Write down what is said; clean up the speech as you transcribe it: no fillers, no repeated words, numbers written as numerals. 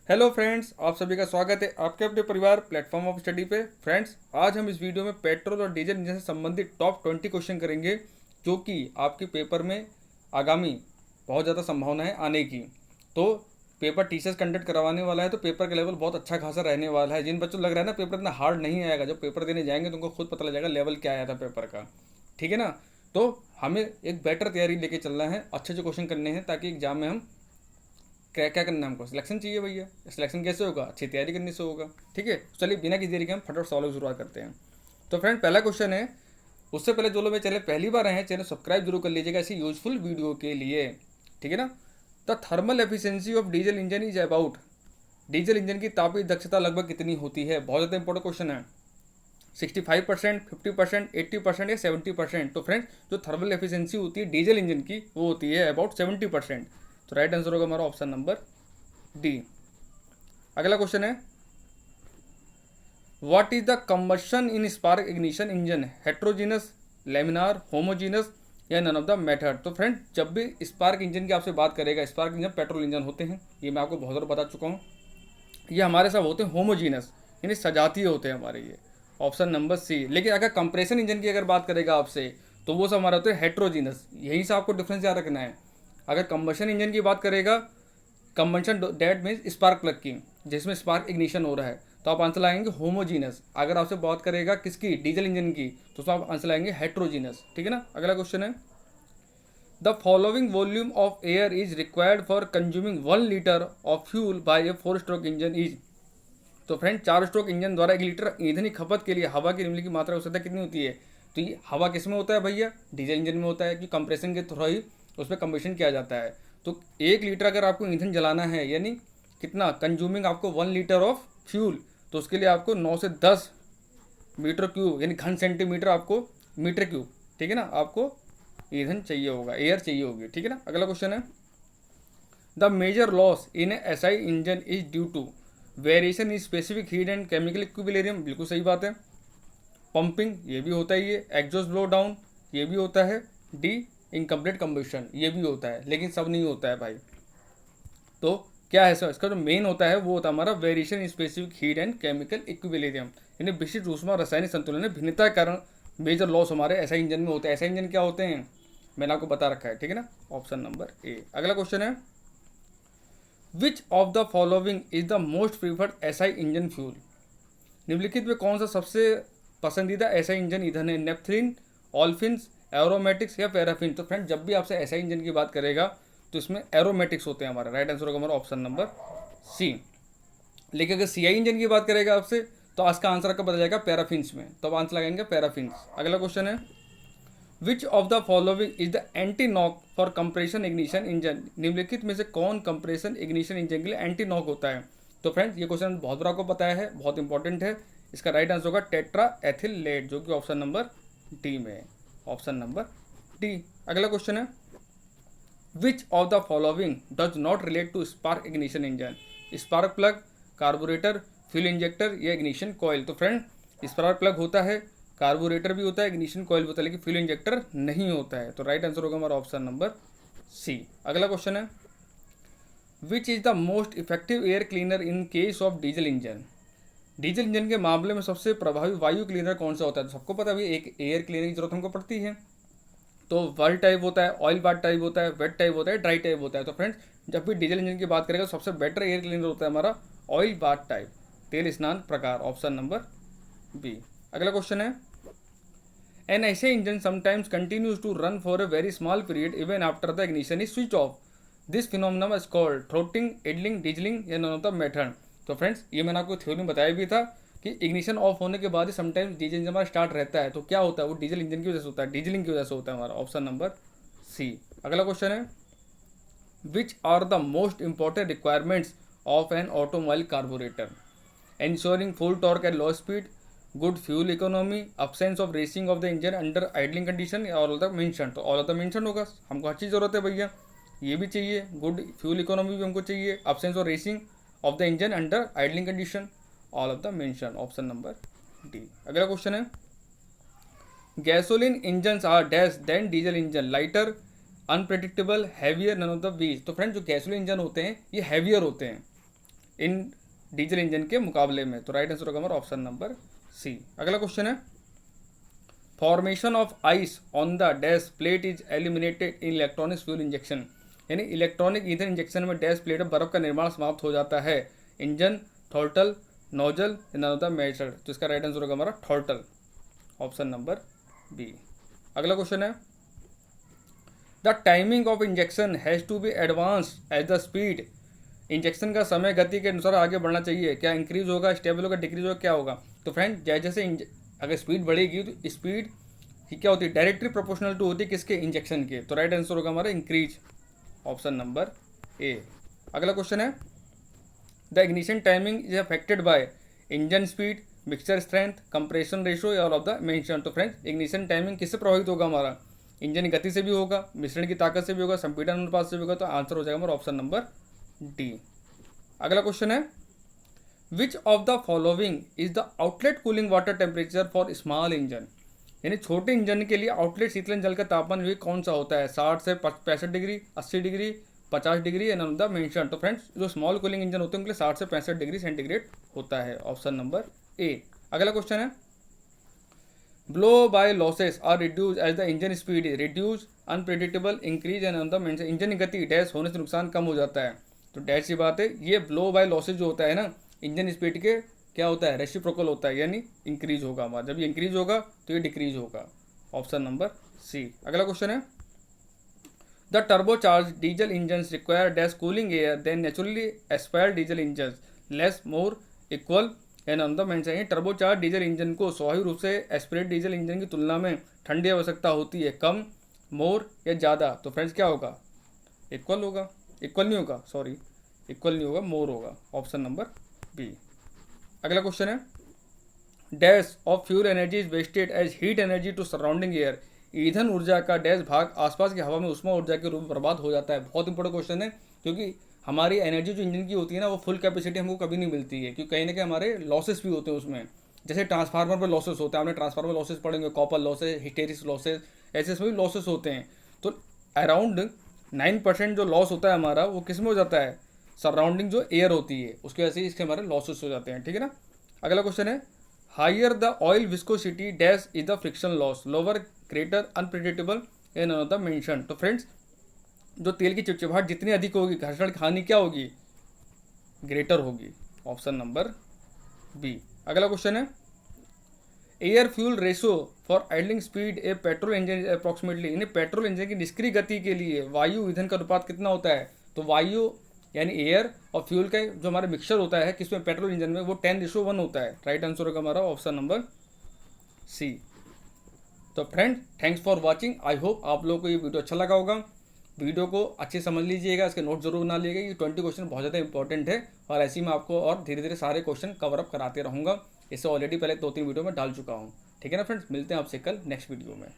Hello friends, आप सभी का स्वागत है आपके अपने परिवार प्लेटफॉर्म ऑफ स्टडी पे। फ्रेंड्स, आज हम इस वीडियो में पेट्रोल और डीजल इंजन से संबंधित टॉप 20 क्वेश्चन करेंगे जो कि आपके पेपर में आगामी बहुत ज़्यादा संभावना है आने की। तो पेपर टीचर्स कंडक्ट करवाने वाला है, तो पेपर का लेवल बहुत अच्छा खासा रहने वाला है। जिन बच्चों को लग रहा है ना पेपर इतना हार्ड नहीं आएगा, जब पेपर देने जाएंगे तो उनको खुद पता लग जाएगा लेवल क्या आया था पेपर का। ठीक है ना। तो हमें एक बेटर तैयारी लेके चलना है, अच्छे अच्छे क्वेश्चन करने हैं ताकि एग्जाम में हम क्या क्या करना है। हमको सिलेक्शन चाहिए भैया। सिलेक्शन कैसे होगा? अच्छी तैयारी करने से होगा। ठीक है, चलिए बिना किसी देरी के हम फटाफट सॉल्व शुरुआत करते हैं। तो फ्रेंड, पहला क्वेश्चन है। उससे पहले जो लोग मेरे चैनल पहली बार आए हैं, चैनल सब्सक्राइब जरूर कर लीजिएगा ऐसी यूजफुल वीडियो के लिए। ठीक है ना। The thermal efficiency of diesel engine is about. Diesel engine की तापीय दक्षता लगभग कितनी होती है? बहुत ज़्यादा इंपॉर्टेंट क्वेश्चन है। 65%, 50%, 80% या 70%। तो फ्रेंड्स, जो थर्मल एफिशिएंसी होती है डीजल इंजन की वो होती है अबाउट 70%। तो राइट आंसर होगा हमारा ऑप्शन नंबर डी। अगला क्वेश्चन है, what is the combustion in spark ignition engine? Heterogeneous, laminar, homogeneous या नन ऑफ द मेथड? तो फ्रेंड, जब भी स्पार्क इंजन की आपसे बात करेगा, स्पार्क इंजन पेट्रोल इंजन होते हैं, ये मैं आपको बहुत बार बता चुका हूँ। ये हमारे साथ होते हैं होमोजीनस, यानी सजातीय होते हैं हमारे ये। Option number C. लेकिन अगर कंप्रेशन इंजन की अगर बात करेगा आपसे, तो वो सब हमारे होते हैं हेट्रोजीनस। यही से आपको डिफरेंस याद रखना है। अगर कंबशन इंजन की बात करेगा, combustion that means spark plug की, जिसमें स्पार्क इग्निशन हो रहा है, तो आप आंसर लगाएंगे होमोजीनस। अगर आपसे बात करेगा किसकी, डीजल इंजन की, तो उसमें आप आंसर लगाएंगे हेट्रोजीनस। ठीक है ना। अगला क्वेश्चन है, the following volume of air is required for consuming 1 litre of fuel by a 4 stroke engine is. तो फ्रेंड, 4 स्ट्रोक इंजन द्वारा 1 लीटर ईंधन की खपत के लिए हवा की निम्नलिखित की मात्रा आवश्यकता कितनी होती है? तो ये हवा किस में होता है भैया? डीजल इंजन में होता है, कि कंप्रेशन के थ्रू ही उस पर कंबेशन किया जाता है। तो 1 लीटर अगर आपको ईंधन जलाना है, यानी कितना कंज्यूमिंग आपको 1 लीटर ऑफ फ्यूल, तो उसके लिए आपको 9 से 10 मीटर क्यूब यानी घन सेंटीमीटर आपको मीटर क्यूब, ठीक है ना, आपको ईंधन चाहिए होगा, एयर चाहिए होगी। ठीक है ना। अगला क्वेश्चन है, the major loss in SI engine is due to variation in specific heat and chemical equilibrium. बिल्कुल सही बात है। पंपिंग, ये भी होता है। ये एग्जॉस्ट ब्लो डाउन, ये भी होता है। डी, इनकम्प्लीट कंबशन, ये भी होता है, लेकिन सब नहीं होता है भाई। तो क्या है सर? इसका जो मेन होता है वो होता है हमारा variation in specific heat and chemical equilibrium, यानी विशिष्ट ऊष्मा रासायनिक संतुलन में भिन्नता के कारण मेजर लॉस हमारे ऐसा इंजन में होते हैं। ऐसा इंजन क्या होते हैं मैंने आपको बता रखा है। ठीक है ना। Option number A. अगला क्वेश्चन है, which of the following is the most preferred SI engine fuel? निम्नलिखित में कौन सा सबसे पसंदीदा एसआई इंजन ईंधन है? नेफ्थलीन, ऑल्फिन्स, एरोमेटिक्स या पैराफिन? तो फ्रेंड, जब भी आपसे एसआई इंजन की बात करेगा तो इसमें एरोमेटिक्स होते हैं हमारा। राइट आंसर होगा हमारा ऑप्शन नंबर सी। लेकिन अगर सीआई इंजन की बात करेगा आपसे, तो आज का आंसर आपका बदल जाएगा पैराफिन्स में, तो आप आंसर लगाएंगे पैराफिन्स। अगला क्वेश्चन है, which of the following is the anti knock for compression ignition engine? निम्नलिखित में से कौन कंप्रेशन इग्निशन इंजन के लिए एंटी नॉक होता है? तो फ्रेंड्स, ये क्वेश्चन बहुत बार आपको बताया है, बहुत इंपॉर्टेंट है। इसका राइट आंसर होगा टेट्रा एथिलेट, जो कि ऑप्शन नंबर डी में है। Option number D. अगला क्वेश्चन है, which of the following does not relate to spark ignition engine? Spark plug, carburettor, fuel injector या इग्निशन कॉइल? तो फ्रेंड, स्पार्क प्लग होता है, कार्बोरेटर भी होता है, इग्निशन कॉइल भी होता है, लेकिन फ्यूल इंजेक्टर नहीं होता है। तो राइट आंसर होगा हमारा ऑप्शन नंबर सी। अगला क्वेश्चन है, which is the most effective air cleaner in case of diesel engine? Diesel engine के मामले में सबसे प्रभावी वायु क्लीनर कौन सा होता है? तो सबको पता है एक एयर क्लीनर की जरूरत हमको पड़ती है। तो वर्ल टाइप होता है, ऑयल बाथ टाइप होता है, वेट टाइप होता है, ड्राई टाइप होता है। तो फ्रेंड्स, जब भी डीजल इंजन की बात करेगा तो सबसे बेटर एयर क्लीनर होता है हमारा ऑयल बाथ टाइप, तेल स्नान प्रकार। Option number B. अगला क्वेश्चन है, an SI engine sometimes continues to run for a very small period even after the ignition is switch off. This phenomena is called throttling, idling, dieseling या none of the method? तो friends, ये मैंने आपको theory में बताया भी था कि इग्निशन ऑफ होने के बाद ही समटाइम्स डीजल इंजन हमारा स्टार्ट रहता है। तो क्या होता है? वो डीजल इंजन की वजह से होता है, डीजलिंग की वजह से होता है हमारा। Option number C. अगला क्वेश्चन है, which are the most important requirements of an automobile carburettor? ensuring full torque at low speed, good fuel economy, absence of racing of the engine under idling condition, या all of the mentioned? तो all of the mentioned होगा। हमको हर चीज़ ज़रूरत है भैया, ये भी चाहिए, गुड फ्यूल इकोनॉमी भी हमको चाहिए, absence of racing of the engine under idling condition, all of the mentioned। Option number D. अगला क्वेश्चन है, gasoline engine are dash than diesel engine, lighter, unpredictable, heavier, none of the these? तो friend, जो gasoline engine होते हैं ये heavier होते हैं, in diesel engine के मुकाबले में। तो राइट आंसर होगा हमारा ऑप्शन नंबर सी। अगला क्वेश्चन है, formation of ice on the dash plate is eliminated in electronic fuel injection, यानी इलेक्ट्रॉनिक ईंधन इंजेक्शन में डैश प्लेट में बर्फ का निर्माण समाप्त हो जाता है। Engine, throttle, nozzle, none of the method. तो इसका राइट आंसर होगा हमारा थ्रॉटल, ऑप्शन नंबर बी। अगला क्वेश्चन है, the timing of injection has to be advance as the speed, injection का समय गति के अनुसार आगे बढ़ना चाहिए। क्या इंक्रीज होगा, स्टेबल होगा, डिक्रीज होगा, क्या होगा? तो फ्रेंड जैसे अगर स्पीड बढ़ेगी तो स्पीड ही क्या होती है, डायरेक्टली प्रोपोर्शनल टू होती है किसके, इंजेक्शन के। तो राइट आंसर होगा हमारा इंक्रीज, ऑप्शन नंबर ए। अगला क्वेश्चन है, the ignition timing is affected by engine speed, mixture strength, compression ratio या ऑल ऑफ द मेंशन। तो फ्रेंड्स इग्निशन टाइमिंग किससे प्रभावित होगा हमारा, इंजन की गति से भी होगा, मिश्रण की ताकत से भी होगा, संपीड़न अनुपात से भी होगा। तो आंसर हो जाएगा हमारा ऑप्शन नंबर डी। अगला क्वेश्चन है, which of the following is the outlet cooling water temperature for small engine, यानी छोटे इंजन के लिए आउटलेट शीतलन जल का तापमान भी कौन सा होता है, 60 से 65 degree, 80 degree, 50 degree, and on the mention. तो फ्रेंड्स जो स्मॉल कूलिंग इंजन होते हैं उनके लिए 60 से 65 डिग्री सेंटीग्रेड होता है, ऑप्शन नंबर ए। अगला क्वेश्चन है, blow by losses are reduce as the engine speed is reduce, unpredictable, increase, and on the mention. Engine की गति डैश होने से नुकसान कम हो जाता है। तो डैश की बात है, ये ब्लो बाय लॉसेज जो होता है ना, इंजन स्पीड के क्या होता है, रेसिप्रोकल होता है, यानी इंक्रीज होगा हमारा। जब ये इंक्रीज होगा तो ये डिक्रीज होगा, ऑप्शन नंबर सी। अगला क्वेश्चन है, the turbocharge diesel engine require dash cooling air than naturally aspirated diesel engine, less, more, equal, and on the mention. Turbocharge diesel engine को स्वाभाविक रूप से एस्पिरेट डीजल इंजन की तुलना में ठंडी आवश्यकता होती है, कम, मोर या ज़्यादा। तो फ्रेंड्स क्या होगा, इक्वल होगा, इक्वल नहीं होगा, सॉरी इक्वल नहीं होगा, मोर होगा, ऑप्शन नंबर बी। अगला क्वेश्चन है, dash of fuel energy is wasted as heat energy to surrounding air, ईंधन ऊर्जा का डैश भाग आसपास की हवा में उष्मा ऊर्जा के रूप में बर्बाद हो जाता है। बहुत इंपॉर्टेंट क्वेश्चन है, क्योंकि हमारी एनर्जी जो इंजन की होती है ना, वो फुल कैपेसिटी हमको कभी नहीं मिलती है, क्योंकि कहीं ना कहीं हमारे लॉसेस भी होते हैं उसमें। जैसे ट्रांसफार्मर पर लॉसेस होते हैं, आपने ट्रांसफार्मर लॉसेस पढ़ेंगे, कॉपर लॉसेस, हिस्टेरिस लॉसेस, ऐसे सभी लॉसेस होते हैं। तो अराउंड 9% जो लॉस होता है हमारा, वो किस में हो जाता है, सराउंडिंग जो एयर होती है उसकी वजह से इसके हमारे लॉसेस हो जाते हैं, ठीक है ना। अगला क्वेश्चन है, higher the oil viscosity dash is the friction loss, lower, greater, unpredictable, and on the mention. तो फ्रेंड्स जो तेल की चिपचिपाहट जितनी अधिक होगी, घर्षण की हानि क्या होगी, ग्रेटर होगी, ऑप्शन नंबर बी। अगला क्वेश्चन है, air fuel ratio for idling speed A petrol engine approximately, यानी पेट्रोल इंजन की निष्क्रिय गति के लिए वायु ईंधन का अनुपात कितना होता है। तो वायु यानी एयर और फ्यूल का जो हमारा मिक्सचर होता है किसमें, पेट्रोल इंजन में, वो 10:1 होता है। राइट आंसर होगा हमारा ऑप्शन नंबर सी। तो friend thanks for watching, I hope आप लोगों को ये वीडियो अच्छा लगा होगा। वीडियो को अच्छे समझ लीजिएगा, इसके नोट जरूर बना लीजिएगा, ये 20 क्वेश्चन बहुत ज़्यादा इंपॉर्टेंट है, और ऐसे ही मैं आपको और धीरे धीरे सारे क्वेश्चन कवर अप कराते रहूँगा। इसे ऑलरेडी पहले 2-3 वीडियो में डाल चुका हूँ, ठीक है ना फ्रेंड्स। मिलते हैं आपसे कल नेक्स्ट वीडियो में।